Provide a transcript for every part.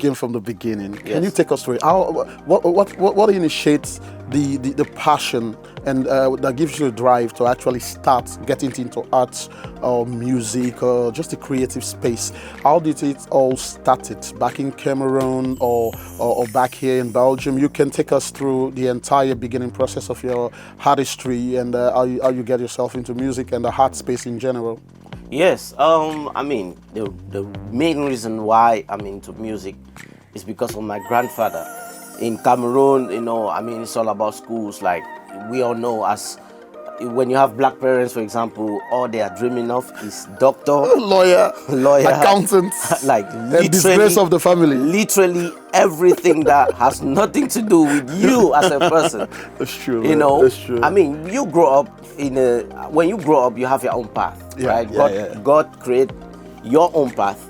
begin from the beginning. Yes. Can you take us through it? What initiates the passion and that gives you a drive to actually start getting into arts or music or just a creative space? How did it all started back in Cameroon or back here in Belgium? You can take us through the entire beginning process of your artistry and how you get yourself into music and the art space in general. Yes, I mean, the main reason why I'm into music is because of my grandfather. In Cameroon, I mean, it's all about schools. Like, we all know, as when you have black parents, for example, all they are dreaming of is doctor, lawyer, accountant, like and disgrace of the family. Literally everything that has nothing to do with you as a person. That's true. That's true. I mean, you grow up when you grow up, you have your own path, right? God create your own path.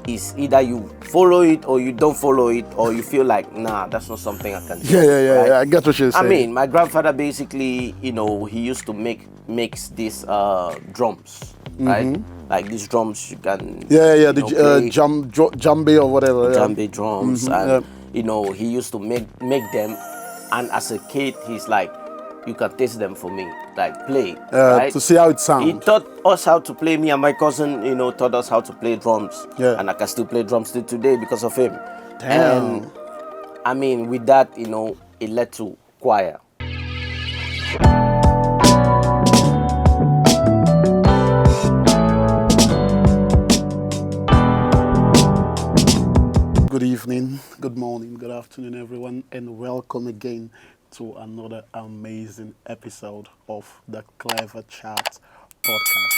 Is either you follow it or you don't follow it, or you feel like, nah, that's not something I can do. Right? I get what you're saying. I mean, my grandfather basically, he used to makes these drums, right? Like these drums you can the djembe or whatever. Djembe drums, and he used to make them, and as a kid, he's like, you can taste them for me, like play, right? To see how it sounds. He taught us how to play. Me and my cousin, taught us how to play drums. Yeah. And I can still play drums till today because of him. Damn. And I mean, with that, it led to choir. Good evening, good morning, good afternoon, everyone, and welcome again to another amazing episode of the Clever Chat podcast.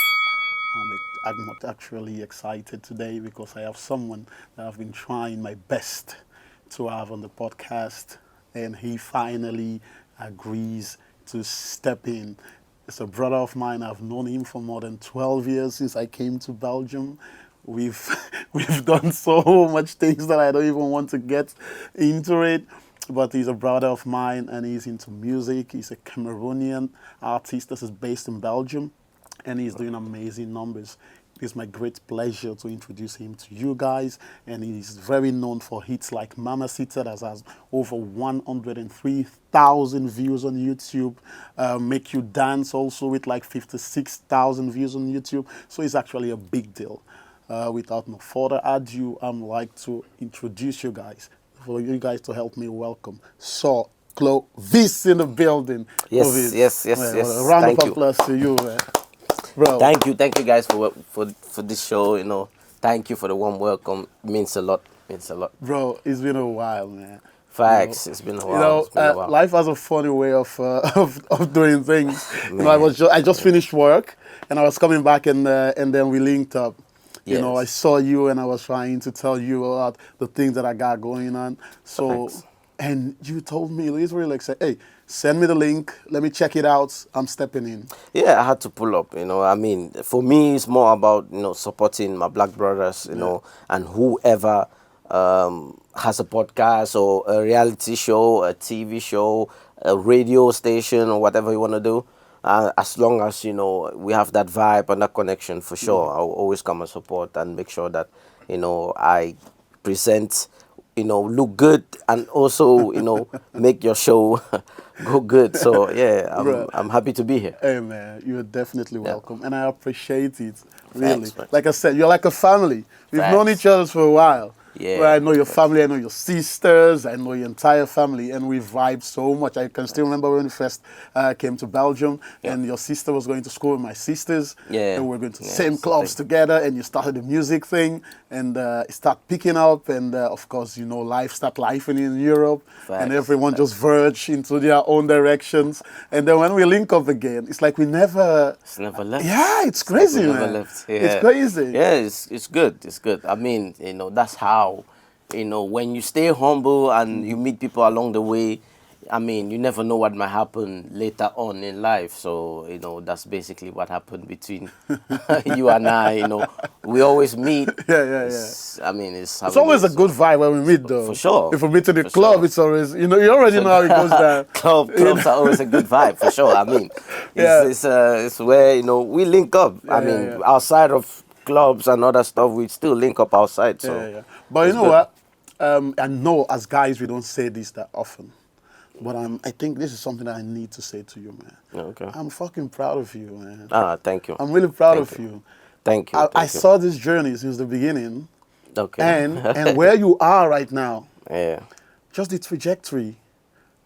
I'm actually excited today because I have someone that I've been trying my best to have on the podcast, and he finally agrees to step in. It's a brother of mine. I've known him for more than 12 years since I came to Belgium. We've done so much things that I don't even want to get into it. But he's a brother of mine and he's into music. He's a Cameroonian artist that is based in Belgium, and he's doing amazing numbers. It's my great pleasure to introduce him to you guys, and he's very known for hits like Mamacita that has over 103,000 views on YouTube. Make You Dance also with like 56,000 views on YouTube. So it's actually a big deal. Without no further ado, I'd like to introduce you guys. For you guys to help me welcome Suh Clovis in the building. Yes. A round of applause to you, man. Bro. Thank you guys for this show. Thank you for the warm welcome. It means a lot. Bro, it's been a while, man. Facts. It's been a while. Life has a funny way of doing things. I just finished work and I was coming back and then we linked up. Yes. I saw you and I was trying to tell you about the things that I got going on. So, and you told me literally like, say, hey, send me the link. Let me check it out. I'm stepping in. Yeah, I had to pull up. I mean, for me, it's more about supporting my black brothers. And whoever has a podcast or a reality show, a TV show, a radio station, or whatever you want to do. As long as, we have that vibe and that connection, for sure, I'll always come and support and make sure that, I present, look good and also, make your show go good. So, yeah, I'm happy to be here. Hey, man, you're definitely welcome. And I appreciate it, really. Thanks, like I said, you're like a family. We've known each other for a while. Yeah. Well, I know your family, I know your sisters, I know your entire family, and we vibe so much. I can still remember when we first came to Belgium, and your sister was going to school with my sisters, and we were going to the same clubs together, and you started the music thing, and it started picking up, and of course, life started lifing in Europe, and everyone just verged into their own directions, and then when we link up again, it's like it's never left. Yeah, it's crazy, man. Never left. Yeah. It's crazy. Yeah, it's good. It's good. I mean, that's how. When you stay humble and you meet people along the way, I mean, you never know what might happen later on in life. So, that's basically what happened between you and I. We always meet. Yeah. I mean, it's always a good vibe when we meet, though. For sure. If we meet in the club, it's always, you already know how it goes down. Clubs are always a good vibe, for sure. I mean, it's where, we link up. I mean, outside of clubs and other stuff, we still link up outside. So But you know what? I know as guys we don't say this that often, but I think this is something that I need to say to you, man. Okay. I'm fucking proud of you, man. Thank you. I'm really proud Thank of you. you. Thank you. I Thank you. saw this journey since the beginning, Okay. and where you are right now, Yeah. just the trajectory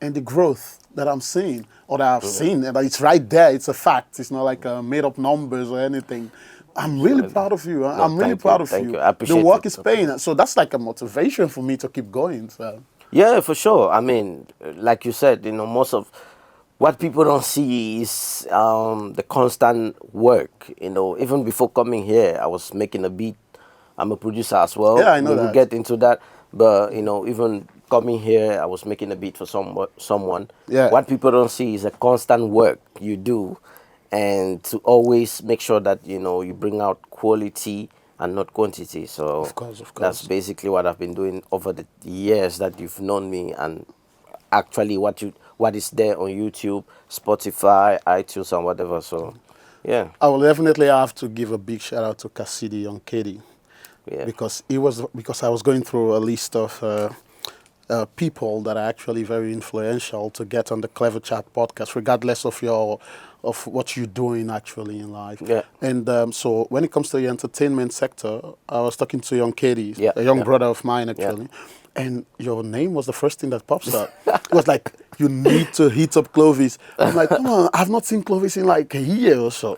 and the growth that I'm seeing, or that I've seen, and it's right there. It's a fact. It's not like made up numbers or anything. I'm really proud of you. No, I'm really thank you. proud of Thank you. you. I The appreciate work it. is paying, so that's like a motivation for me to keep going. So Yeah, for sure. I mean, like you said, most of what people don't see is the constant work. Even before coming here, I was making a beat. I'm a producer as well. yeah, I know We will that. get into that. But, even coming here, I was making a beat for someone. Yeah. What people don't see is the constant work you do, and to always make sure that, you bring out quality and not quantity. So Of course, of that's course. basically what I've been doing over the years that you've known me, and actually what is there on YouTube, Spotify, iTunes, and whatever. So yeah, I will definitely have to give a big shout out to Cassidy on Katie, yeah, because I was going through a list of people that are actually very influential to get on the Clever Chat podcast, regardless of what you're doing actually in life. Yeah. And so when it comes to the entertainment sector, I was talking to young Katie, Yeah, a young yeah. brother of mine Yeah. actually, and your name was the first thing that pops up. It was like, you need to hit up Clovis. I'm like, come on, I've not seen Clovis in like a year or so.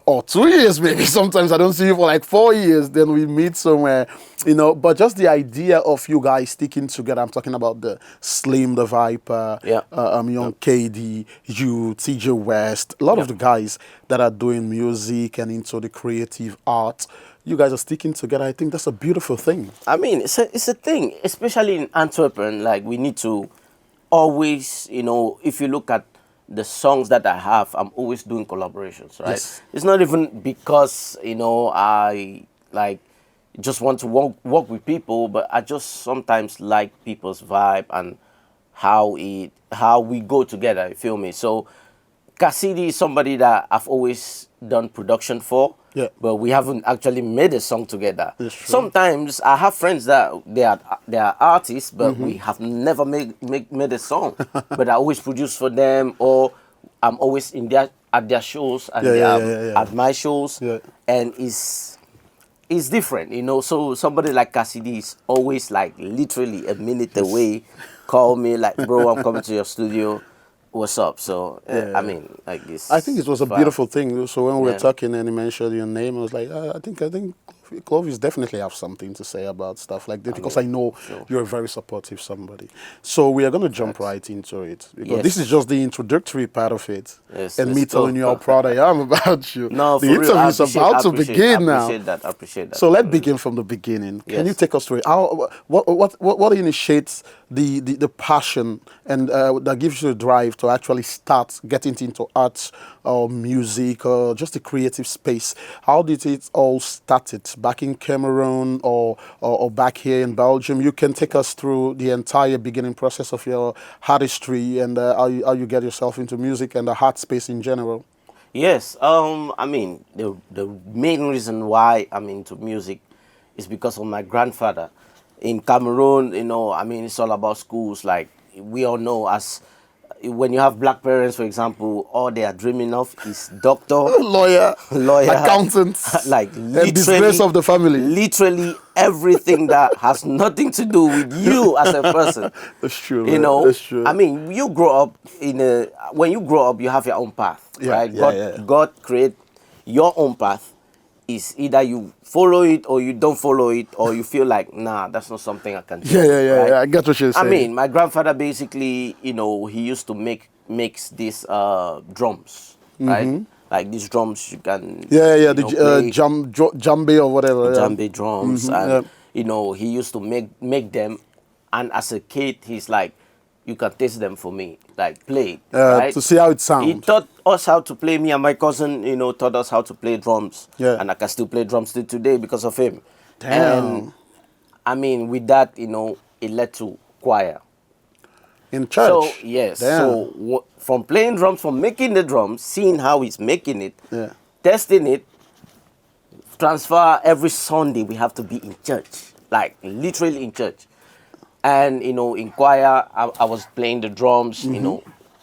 Or 2 years maybe. Sometimes I don't see you for like 4 years. Then we meet somewhere, But just the idea of you guys sticking together. I'm talking about the Slim, the Viper, Yeah. Young KD, you, TJ West, a lot of Yeah. the guys that are doing music and into the creative art. You guys are sticking together. I think that's a beautiful thing. I mean, it's a thing, especially in Antwerp. Like, we need to always, if you look at the songs that I have, I'm always doing collaborations, right? Yes. It's not even because, I like just want to work with people, but I just sometimes like people's vibe and how we go together, you feel me? So Cassidy is somebody that I've always done production for, Yeah. but we haven't actually made a song together. That's true. Sometimes I have friends that they are artists, but we have never made a song. But I always produce for them, or I'm always at their shows, and they are Yeah. at my shows, Yeah. and it's different, So somebody like Cassidy is always like literally a minute away, call me like, bro, I'm coming to your studio. What's up? So I mean, like this. I think it was a vibe. beautiful thing. So when we were Yeah. talking and he mentioned your name, I was like, I think Clovis definitely have something to say about stuff like this, because I know sure. you're a very supportive somebody. So we are going to jump right into it, because this Yes. is just the introductory part of it, Yes, and let's me telling go. you how proud I am about you. No, the for real, interview I is appreciate- about I to appreciate- begin I now. appreciate that. So let's begin from the beginning. Can Yes. you take us through it? How what initiates the passion and that gives you the drive to actually start getting into arts or music or just the creative space? How did it all started back in Cameroon or back here in Belgium? You can take us through the entire beginning process of your artistry and how you get yourself into music and the art space in general. Yes. I mean, the main reason why I'm into music is because of my grandfather. In Cameroon, I mean, it's all about schools. Like, we all know, as when you have black parents, for example, all they are dreaming of is doctor, Lawyer, accountant, like and disgrace of the family. literally everything that has nothing to do with you as a person. That's true. You man. know, That's true. I mean, when you grow up, you have your own path, Yeah, right? yeah. God create your own path. Is either you follow it or you don't follow it, or you feel like, nah, that's not something I can do. Yeah. right? I get what you're saying. I mean, my grandfather basically, he used to makes these drums, right? Like these drums you can the play, jambe or whatever. Yeah. djembe drums, and he used to make them. And as a kid, he's like, you can taste them for me, like play, right? To see how it He sounds. taught us how to play. Me and my cousin, taught us how to play drums. Yeah. And I can still play drums till today because of him. Damn. And I mean, with that, it led to choir. In church. So yes, Damn. so from playing drums, from making the drums, seeing how he's making it, testing it, transfer every Sunday we have to be in church. like literally in church. And in choir, I was playing the drums.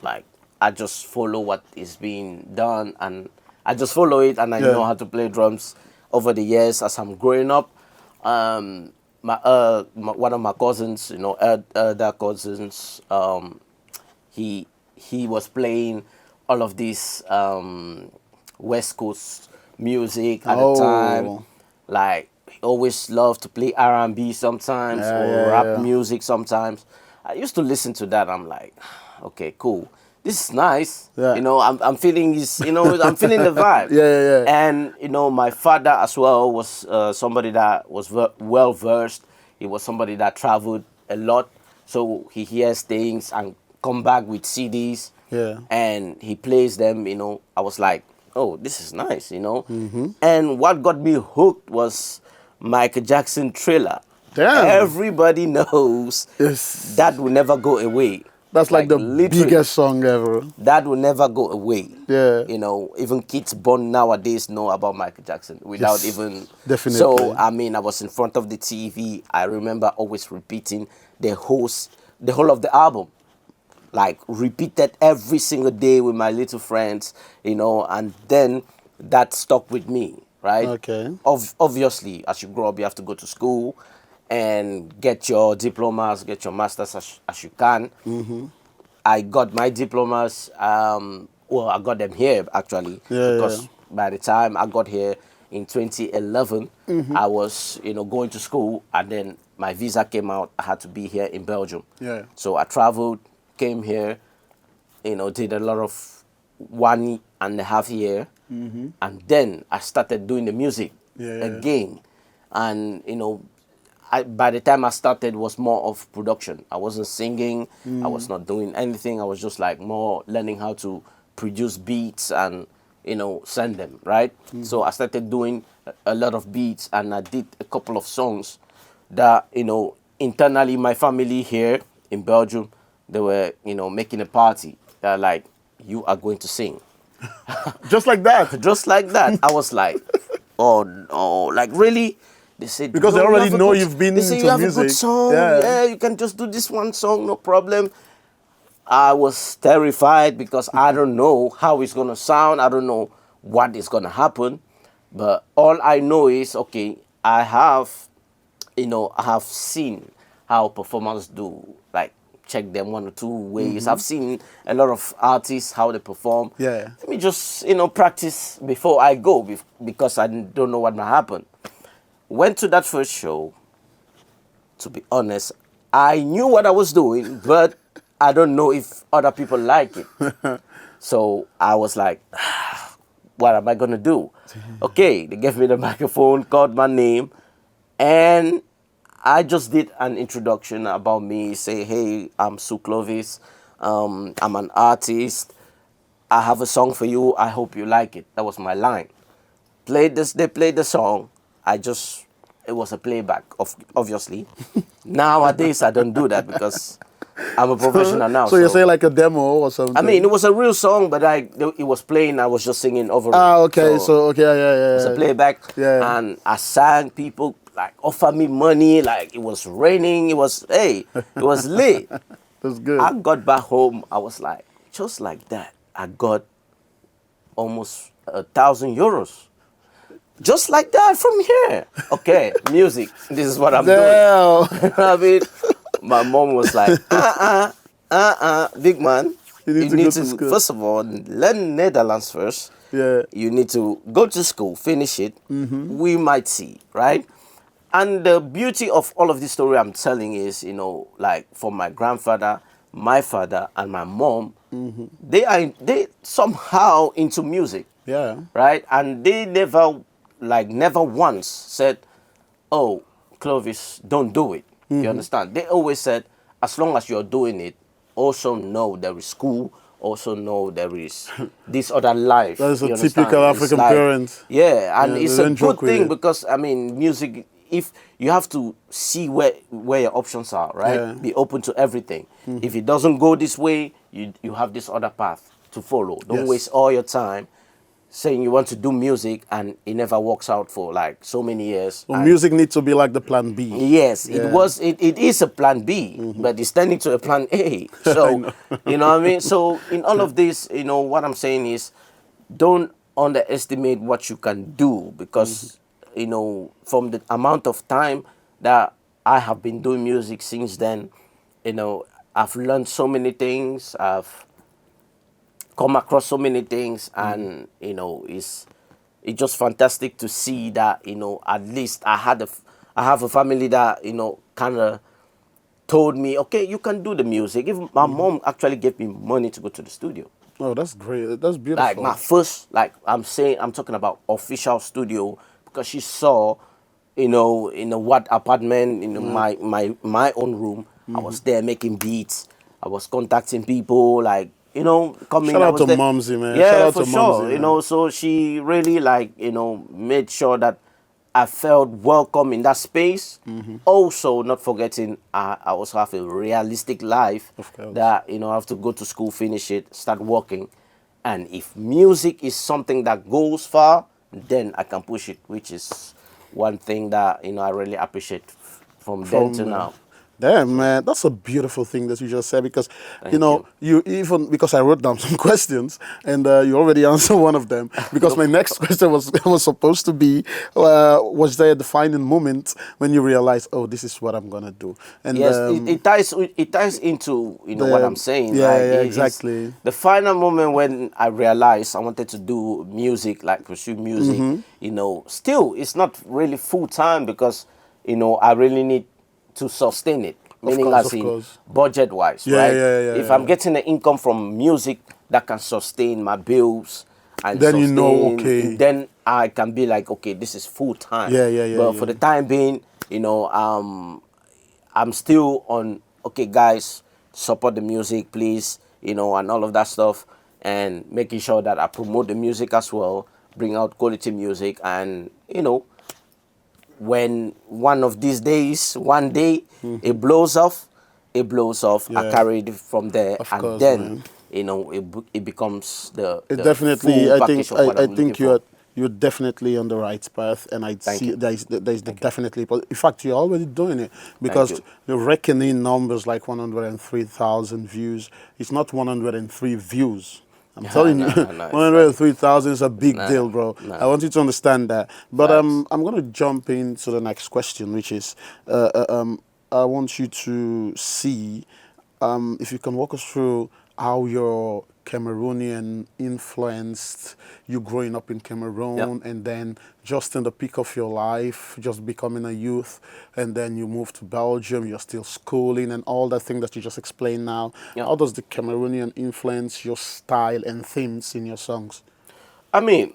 Like I just follow what is being done, and I just follow it, and I know Yeah. how to play drums over the years as I'm growing up. One of my cousins, elder cousins, he he was playing all of this West Coast music at the time. Oh. Like he always loved to play R&B sometimes Yeah, or yeah, rap yeah. music sometimes. I used to listen to that. I'm like, okay, cool. This is nice. Yeah. I'm feeling his, I'm feeling the vibe. Yeah, yeah, yeah. And my father as well was somebody that was well versed. He was somebody that traveled a lot, so he hears things and come back with CDs. Yeah. And he plays them. I was like, oh, this is nice. And what got me hooked was Michael Jackson Thriller. Damn. Everybody knows Yes. that will never go away. That's like the literally, biggest song ever. that will never go away. Yeah. Even kids born nowadays know about Michael Jackson without Yes, even. definitely. So I was in front of the TV. I remember always repeating the whole of the album, like repeated every single day with my little friends. And then that stuck with me, right? Okay. Obviously, as you grow up, you have to go to school and get your diplomas, get your masters as you can. I got my diplomas. Well, I got them here actually, Yeah, because yeah. by the time I got here in 2011, I was going to school, and then my visa came out. I had to be here in Belgium. Yeah. So I traveled, came here, did a lot of 1.5 year, and then I started doing the music Yeah, yeah, yeah. again, and by the time I started, was more of production. I wasn't singing. I was not doing anything. I was just like more learning how to produce beats and send them, right? So I started doing a lot of beats, and I did a couple of songs that internally my family here in Belgium, they were making a party. They're like, you are going to sing. Just like that. Just like that. I was like, oh no, like really? They said, Because they "No, you already have a know good-" you've been They say into you have a good music. song. Yeah. Yeah, you can just do this one song, no problem. I was terrified because I don't know how it's gonna sound. I don't know what is gonna happen. But all I know is, okay, I have seen how performers do, like check them 1 or 2 ways. I've seen a lot of artists how they perform. Yeah. Let me just practice before I go because I don't know what might happen. Went to that first show. To be honest, I knew what I was doing, but I don't know if other people like it. So I was like, what am I gonna do? Okay, they gave me the microphone, called my name, and I just did an introduction about me. Say, hey, I'm Suh Clovis. I'm an artist. I have a song for you. I hope you like it. That was my line. They played the song. It was a playback, obviously. Nowadays, I don't do that because I'm a professional now. So you say like a demo or something? I mean, it was a real song, but it was playing. I was just singing over it. okay. So okay, yeah, yeah, yeah. It's a playback. Yeah. And I sang. People like offer me money. Like it was raining. It was lit. That's good. I got back home. I was like, just like that, I got almost 1,000 euros. Just like that from here. Okay, music. This is what I'm doing. Damn. I mean, my mom was like, big man. You need to go to school. First of all, learn Netherlands first. Yeah. You need to go to school, finish it. We might see, right? And the beauty of all of this story I'm telling is, like for my grandfather, my father, and my mom, they somehow into music. Yeah. Right? And they never once said, oh, Clovis, don't do it. You understand? They always said, as long as you're doing it, also know there is school, also know there is this other life. That is a You understand? typical It's African like- parent. Yeah, and Yeah, it's they a don't good joke with thing it. because, I mean, music, if you have to see where your options are, right? Yeah. Be open to everything. If it doesn't go this way, you have this other path to follow. Don't Yes. waste all your time saying you want to do music and it never works out for like so many years. So And music needs to be like the plan B. yes, Yeah. it is a plan B, but it's turning to a plan A. I So, know. you know what I mean? So in all of this, you know, what I'm saying is don't underestimate what you can do because, you know, from the amount of time that I have been doing music since then, you know, I've learned so many things. I've come across so many things, and you know, it's just fantastic to see that, you know, at least I have a family that, you know, kind of told me, okay, you can do the music. Even my mom actually gave me money to go to the studio. Oh, that's great. That's Like my beautiful. first, like I'm talking about official studio, because she saw, you know, in a what apartment in my own room. I was there making beats. I was contacting people, like, you know, Shout coming. I out was to there. Mumsy, man. Shout Yeah, out for to Mumsy, sure. You man. know, so she really, like, you know, made sure that I felt welcome in that space. Also, not forgetting, I also have a realistic life Of course. that, you know, I have to go to school, finish it, start working. And if music is something that goes far, then I can push it, which is one thing that, you know, I really appreciate from then to From now. damn, So, man, that's a beautiful thing that you just said because, thank you. you even because I wrote down some questions and you already answered one of them because No my next question was supposed to be, was there a defining moment when you realized, oh, this is what I'm gonna do, and Yes, it ties into, you know, what I'm the saying, yeah, right? yeah, It is exactly. the final moment when I realized I wanted to do music, like pursue music. You know, still it's not really full time because, you know, I really need to sustain it, Of meaning course, as of in course. budget wise, Yeah, right? yeah, yeah, If yeah, I'm yeah. getting an income from music that can sustain my bills and Then you know, sustain, okay, then I can be like, okay, this is full time. yeah, yeah, yeah, But for yeah. the time being, you know, I'm still on, okay, guys, support the music, please, you know, and all of that stuff, and making sure that I promote the music as well, bring out quality music, and, you know, when one of these days, one day, it blows off, it blows off. I Yeah, carry it from there, of and course, then, man. you know, it becomes It the definitely, full package of what I I'm looking think for. you're definitely on the right path, and I Thank see you. there's the Thank you. definitely. In fact, you're already doing it Thank because you. the reckoning numbers like 103,000 views. It's not 103 views. I'm telling you, No, it's not. 103,000 is a big Nah, deal, bro. I nah. want you to understand that. But Facts. I'm gonna jump into the next question, which is, I want you to see if you can walk us through how your Cameroonian influenced you growing up in Yep. Cameroon and then just in the peak of your life, just becoming a youth, and then you move to Belgium, you're still schooling and all that thing that you just explained now. Yep. How does the Cameroonian influence your style and themes in your songs? I mean,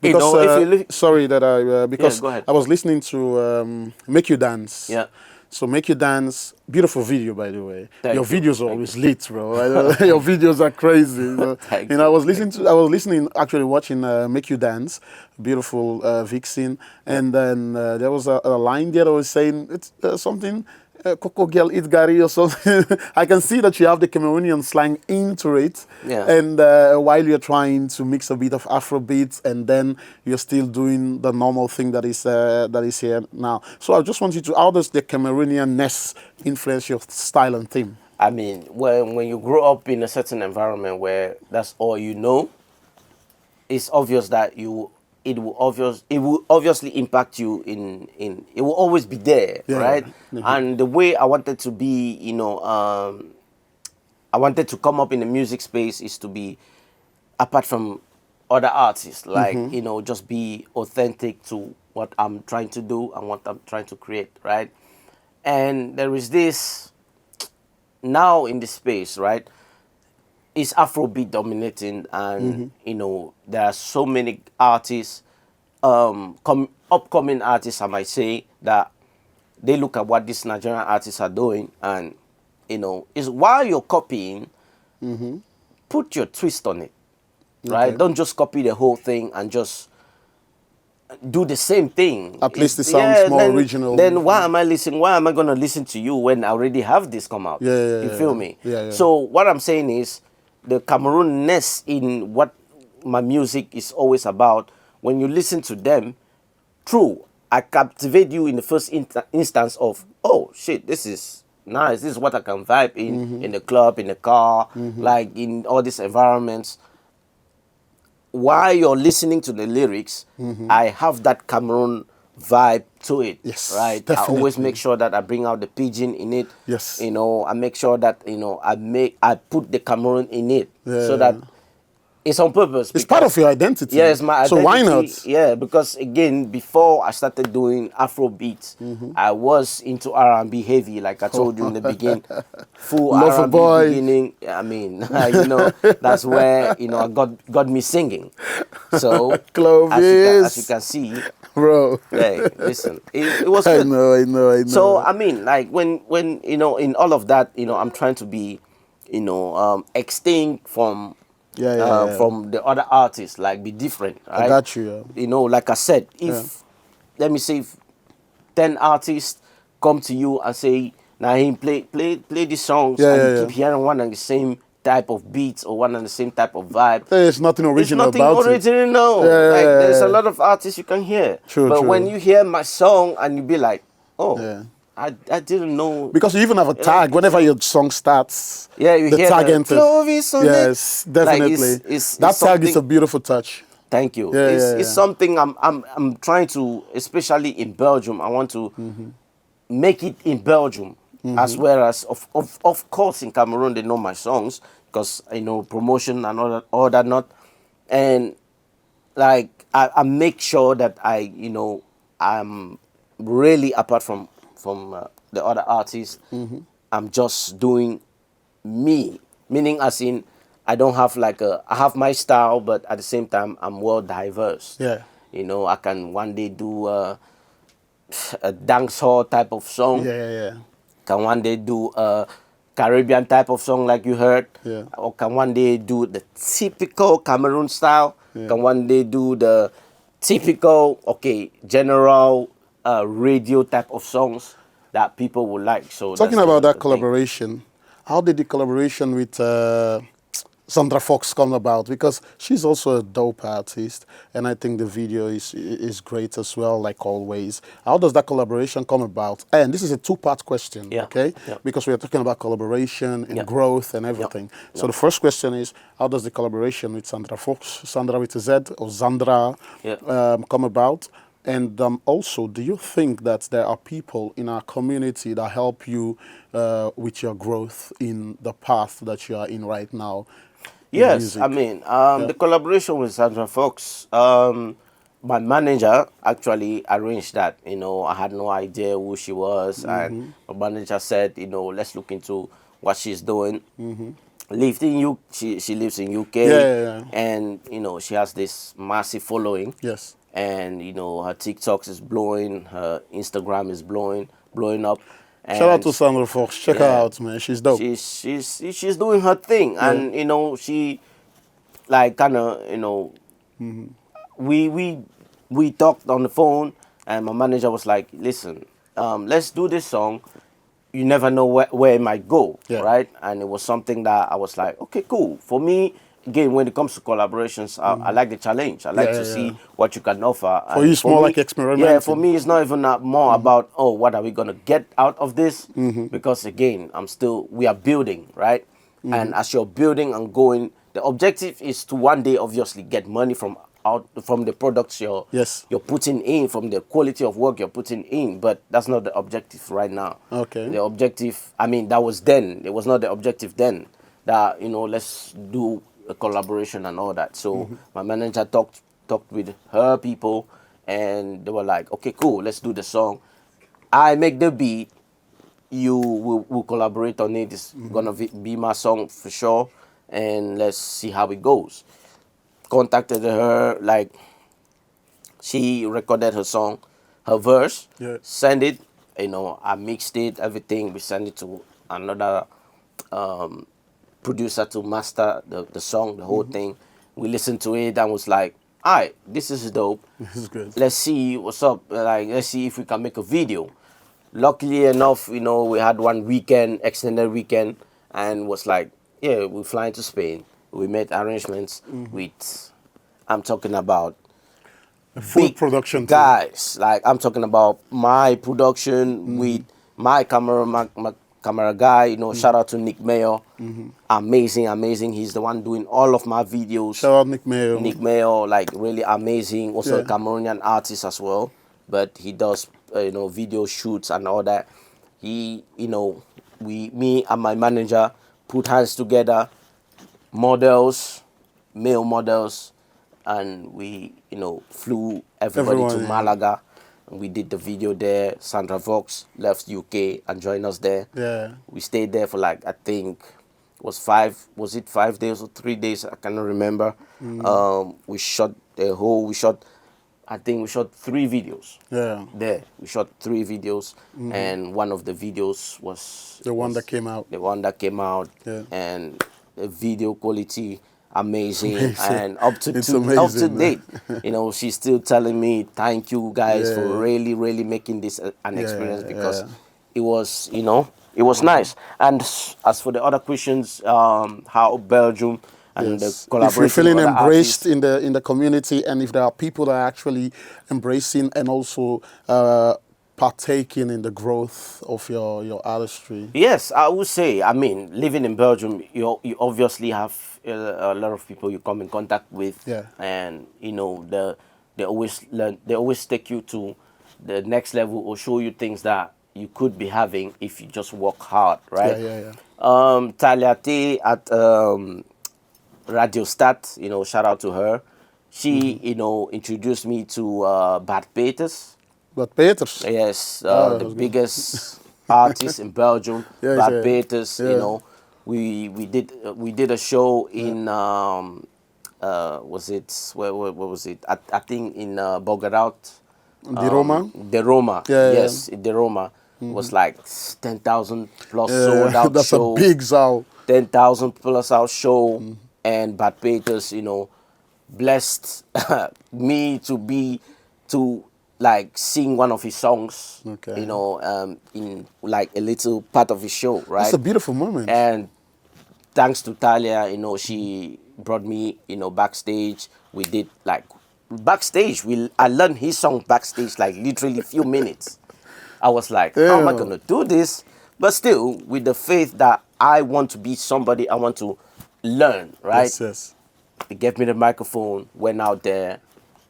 you Because know, if you look, sorry that yeah, because go ahead. I was listening to Make You Dance. Yeah, So Make You Dance, beautiful video by the way. Your thank you, videos are thank you, always lit, bro. Your videos are crazy. So, thank I you, was thank listening you. to, I was listening, actually watching Make You Dance, beautiful Vixen, Yeah, and then there was a line there that was saying it's something. Coco girl eat gari or something. I can see that you have the Cameroonian slang into it, yeah. and while you're trying to mix a bit of Afrobeat, and then you're still doing the normal thing that is here now. So I just want you to, how does the Cameroonian-ness influence your style and theme? I mean, when you grow up in a certain environment where that's all you know, it's obvious that it will obviously impact you in it will always be there, Yeah, right? yeah. And the way I wanted to be, you know, I wanted to come up in the music space is to be apart from other artists, like, you know, just be authentic to what I'm trying to do and what I'm trying to create, right? And there is this now in this space, right? It's Afrobeat dominating, and you know there are so many artists, upcoming artists, I might say, that they look at what these Nigerian artists are doing, and you know, is while you're copying, put your twist on it, right? Okay. Don't just copy the whole thing and just do the same thing. At least it sounds Yeah, more original. then why am I listening? Why am I gonna listen to you when I already have this come out? Yeah, You yeah, feel yeah, me? yeah, yeah. So what I'm saying is the Cameroonness in what my music is always about, when you listen to them, true, I captivate you in the first instance of, oh shit, this is nice. This is what I can vibe in the club, in the car, like in all these environments. While you're listening to the lyrics, I have that Cameroon vibe to it, Yes, right? I always make definitely. sure that I bring out the pigeon in it. Yes. I make sure that I put the Cameroon in it, so Yeah. that it's on purpose, It's part of because your yeah, identity. it's my So why not? identity. Yeah, because again, before I started doing Afro beats, I was into R&B heavy, like I told you in the beginning, full Lover R&B boy. beginning. I mean, that's where I got me singing. So as you Clovis. can see, Bro. hey, listen, it was I good. know, I know, I So know. I mean, like when in all of that, I'm trying to be, extinct Yeah, yeah, yeah. from the other artists, like be different, I right? got you. Like I said, Yeah. if let me say, if 10 artists come to you and say, Naheem, play these songs, Yeah, and you yeah, keep yeah. hearing one and the same type of beats or one and the same type of vibe, There's nothing it's original nothing about it. Yeah, original. yeah, Like, yeah, there's a yeah. lot of artists you can hear, True, but when true. you hear my song and you be like, oh, Yeah. I didn't know. Because you even have a tag. This Whenever song. your song starts, Yeah, you the hear tag the enters. Clovis on it. Yes, Like, definitely. it's That tag is something. a beautiful touch. Thank you. Yeah, It's yeah, it's yeah. something I'm trying to, especially in Belgium. I want to make it in Belgium, as well as of course in Cameroon they know my songs, because promotion and all that not, and like I make sure that I'm really apart from the other artists. I'm just doing me, meaning as in, I don't have I have my style, but at the same time I'm well diverse. Yeah. I can one day do a dancehall type of song, Yeah, yeah, yeah. can one day do a Caribbean type of song like you heard, Yeah. or can one day do the typical Cameroon style, Yeah. can one day do the typical, general radio type of songs that people would like. So Talking that's about that the thing. collaboration, how did the collaboration with Sandra Fox come about? Because she's also a dope artist, and I think the video is great as well, like always. How does that collaboration come about? And this is a two-part question, Yeah, okay? yeah, Because we are talking about collaboration yeah, and growth and yeah, everything. So yeah, the first question is, how does the collaboration with Sandra Fox, Sandra with a Z or Zandra, yeah. come about? And also, do you think that there are people in our community that help you with your growth in the path that you are in right now in Yes, I music? mean, Yeah. the collaboration with Sandra Fox, my manager actually arranged that. I had no idea who she was, and my manager said, let's look into what she's doing. Lived in she lives in Yeah, UK, yeah, yeah. and she has this massive following, Yes. and her TikToks is blowing, her Instagram is blowing up, Shout out and to Sandra Fox. Check her yeah, out, man. She's dope. she's doing her thing, Yeah. and she, like, kind of, we we we talked on the phone, and my manager was like, listen, let's do this song. You never know where it might go, Yeah. right? And it was something that I was like, okay, cool. For me, again, when it comes to collaborations, I like the challenge. I Yeah, like yeah, to yeah. see what you can offer. For you, And it's for more like me, yeah, for experimenting. me, it's not even more about, oh, what are we gonna get out of this? Because again, we are building, right? And as you're building and going, the objective is to one day obviously get money from the products Yes. you're putting in, from the quality of work you're putting in, but that's not the objective right now. Okay. The objective, I mean, that was then. It was not the objective then. That let's do a collaboration and all that. So my manager talked with her people, and they were like, okay, cool, let's do the song. I make the beat, you will collaborate on it. It's gonna be my song for sure, and let's see how it goes. Contacted her, like, she recorded her song, her verse, Yeah. send it. I mixed it, everything. We send it to another producer to master the song, the whole thing. We listened to it and was like, all right, this is dope. This is good. Let's see what's up. Like, let's see if we can make a video. Luckily enough, we had one weekend, extended weekend, and was like, yeah, we're flying to Spain. We made arrangements with I'm talking about A full big production team. guys. Like I'm talking about my production with my camera guy. You know, shout out to Nick Mayo. Amazing, amazing. He's the one doing all of my videos. Shout out Nick Mayo. Nick Mayo, like really amazing. Also a Yeah. Cameroonian artist as well, but he does video shoots and all that. He, me and my manager put hands together, models, male models, and we flew everybody Everyone, to yeah. Malaga. And we did the video there. Sandra Vox left UK and joined us there. Yeah. We stayed there for like I think was 5 days or 3 days? I cannot remember. We shot the whole. I think we shot 3 videos. Yeah. There we shot 3 videos, and one of the videos was The one that came out. the one that came out, Yeah. and the video quality amazing, Amazing. and up to It's up to amazing, date. She's still telling me thank you guys Yeah. for really making this an experience, because yeah. it was it was nice. And as for the other questions, how Belgium and Yes. the collaboration If you're feeling with other embraced artists. in the community, and if there are people that are actually embracing and also partaking in the growth of your artistry. Yes, I would say. I mean, living in Belgium, you obviously have a lot of people you come in contact with, Yeah. and they always learn. They always take you to the next level or show you things that you could be having if you just work hard, right? Yeah. Talia T at Radio Stat, shout out to her. She, introduced me to Bart Peters. But Peters. Yes, Oh, the that's good. biggest artist in Belgium, Yeah, Bart yeah. Peters. Yeah. We did a show in was it where was it? I think in Bogadout. The Roma. The Roma. Yeah, yeah. Yes, the Roma was like 10,000 plus sold out That's show. a big Zal. 10,000 plus our show, and Bad Peters, blessed me to like sing one of his songs, Okay. in like a little part of his show, right? That's a beautiful moment. And thanks to Talia, she brought me, backstage. We did like backstage. I learned his song backstage, like literally a few minutes. I was like, how am I Yeah. gonna do this? But still, with the faith that I want to be somebody, I want to learn, right? Yes. They gave me the microphone, went out there,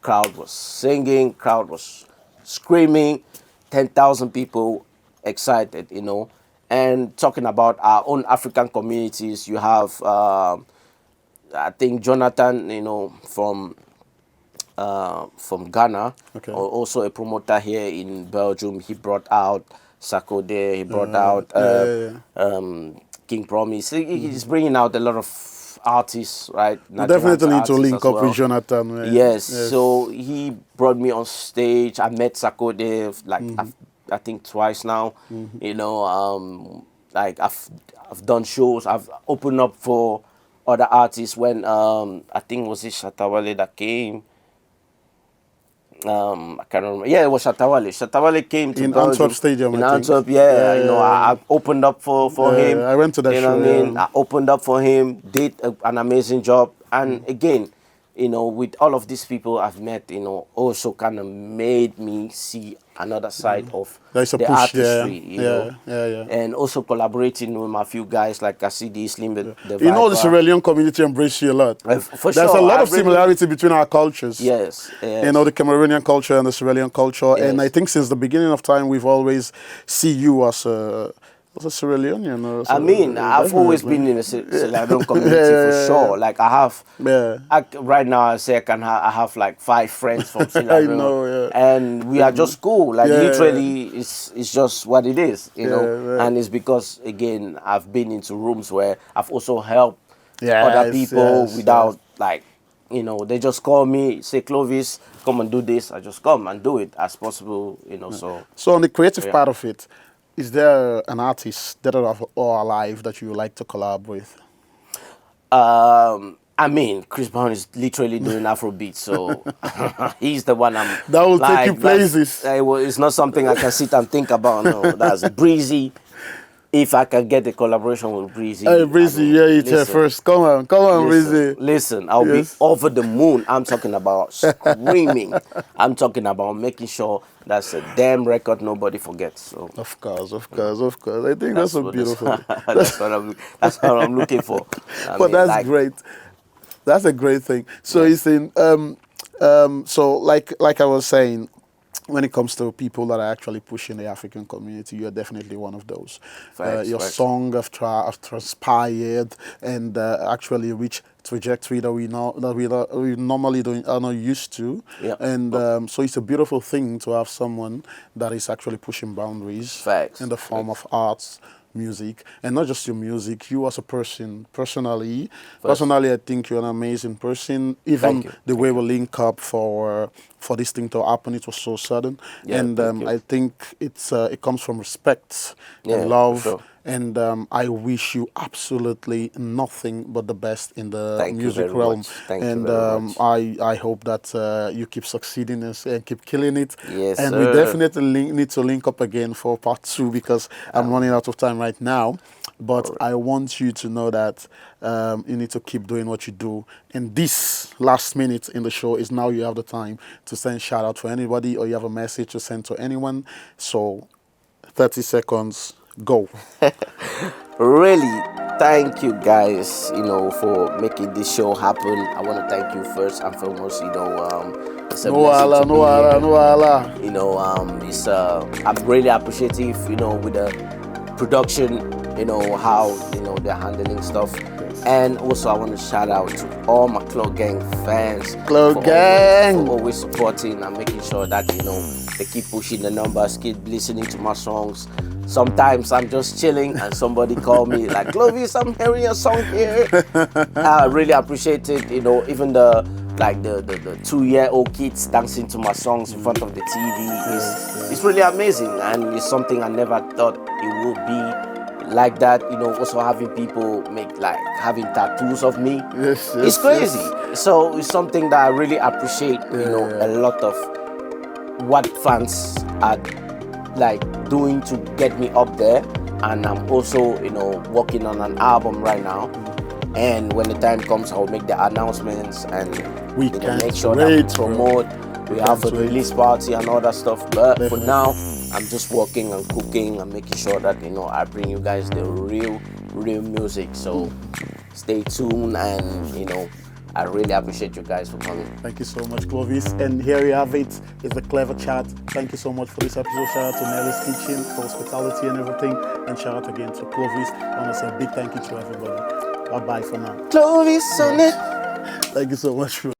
crowd was singing, crowd was screaming, 10,000 people excited, And talking about our own African communities, you have, I think Jonathan, from Ghana, Okay. also a promoter here in Belgium. He brought out Sako there, he brought out King Promise. He's bringing out a lot of artists, right? You Nigerian definitely need to artists link as up well. with Jonathan. Man. Yes, so he brought me on stage. I met Sako there, like I think twice now. Like I've done shows. I've opened up for other artists when I think was it Shatawale that came. I can't remember. Yeah, it was Shatawale. Shatawale came to In Belgium. Antwerp Stadium, In I think. Antwerp, yeah. Yeah, I opened up for him. I went to that You know what I show, mean? yeah. I opened up for him, did an amazing job. And again, with all of these people I've met, also kind of made me see another side of There's a the push there. artistry, Yeah. And also collaborating with my few guys like Cassidy, Slim, the The Sierra Viper. Leone community embrace you a lot. For There's sure, a lot I of really- similarity between our cultures. Yes, yes. The Cameroonian culture and the Sierra Leone culture. And Yes. I think since the beginning of time, we've always see you as a Sierra Leonean. I mean, I've always been in the Sierra Leone community for sure. Like I have, Yeah. right now I say I have like 5 friends from Sierra I Leone, know, yeah. and we are just cool. Like Yeah, literally, it's just what it is, right. And it's because again I've been into rooms where I've also helped Yes, other people yes, without like. They just call me, say Clovis, come and do this. I just come and do it as possible, So on the creative Yeah. part of it, is there an artist dead or alive that you would like to collab with? I mean, Chris Brown is literally doing Afrobeat, so he's the one I'm. That will take you places. It's not something I can sit and think about. No, that's Breezy. if I can get a collaboration with Hey, Breezy, I Breezy, mean, yeah, it's here listen, first. Come on, Breezy. listen, I'll be Yes. over the moon. I'm talking about screaming. I'm talking about making sure that's a damn record nobody forgets. So, Of course, of you know, course, of course. I think that's that's a what that's, beautiful. That's, that's what I'm looking for. I but mean, that's like, great. That's a great thing. So yeah, it's in so like I was saying, when it comes to people that are actually pushing the African community, you're definitely one of those. facts, Your facts. song have transpired and actually reached trajectory that we normally don't are not used to, Yeah, and oh, so it's a beautiful thing to have someone that is actually pushing boundaries in facts, the form facts. of arts, music, and not just your music. You as a person, First, personally, I think you're an amazing person. thank Even you, the way thank we you. link up for this thing to happen, it was so sudden, Yeah, and thank you. I think it comes from respect and Yeah, for love. sure. And I wish you absolutely nothing but the best in the Thank you music very realm. much. Thank you And very much. I hope that you keep succeeding and keep killing it. Yes, And we sir. definitely need to link up again for part two because I'm running Um, out of time right now. But all right. I want you to know that you need to keep doing what you do. And this last minute in the show is now you have the time to send shout out to anybody or you have a message to send to anyone. So 30 seconds, go. Really, thank you guys, for making this show happen. I want to thank you first and foremost. It's a No blessing to wala, no be wala, here. no wala. It's I'm really appreciative, with the production, how they're handling stuff. Yes. And also I want to shout out to all my Club Gang fans Club for gang. always supporting and making sure that they keep pushing the numbers, keep listening to my songs. Sometimes I'm just chilling and somebody call me like, Clovis, I'm hearing a song here. I really appreciate it. Even the 2-year-old kids dancing to my songs in front of the TV Yes, is yes. really amazing, and it's something I never thought it would be like that. Also having people make like having tattoos of me, Yes, it's yes, crazy. yes. So it's something that I really appreciate. A Yeah, lot of what fans are like doing to get me up there, and I'm also working on an album right now, and when the time comes I'll make the announcements and we make can't sure that we wait, bro. promote, We we have a can't wait. release party and all that stuff. But for Definitely. now I'm just working and cooking and making sure that I bring you guys the real music. So stay tuned, and I really appreciate you guys for coming. Thank you so much, Clovis. And here you have it. It's the Clever Chat. Thank you so much for this episode. Shout out to Nelly's Kitchen for hospitality and everything. And shout out again to Clovis. I want to say a big thank you to everybody. Bye bye for now. Clovis on it. Thank you so much, bro.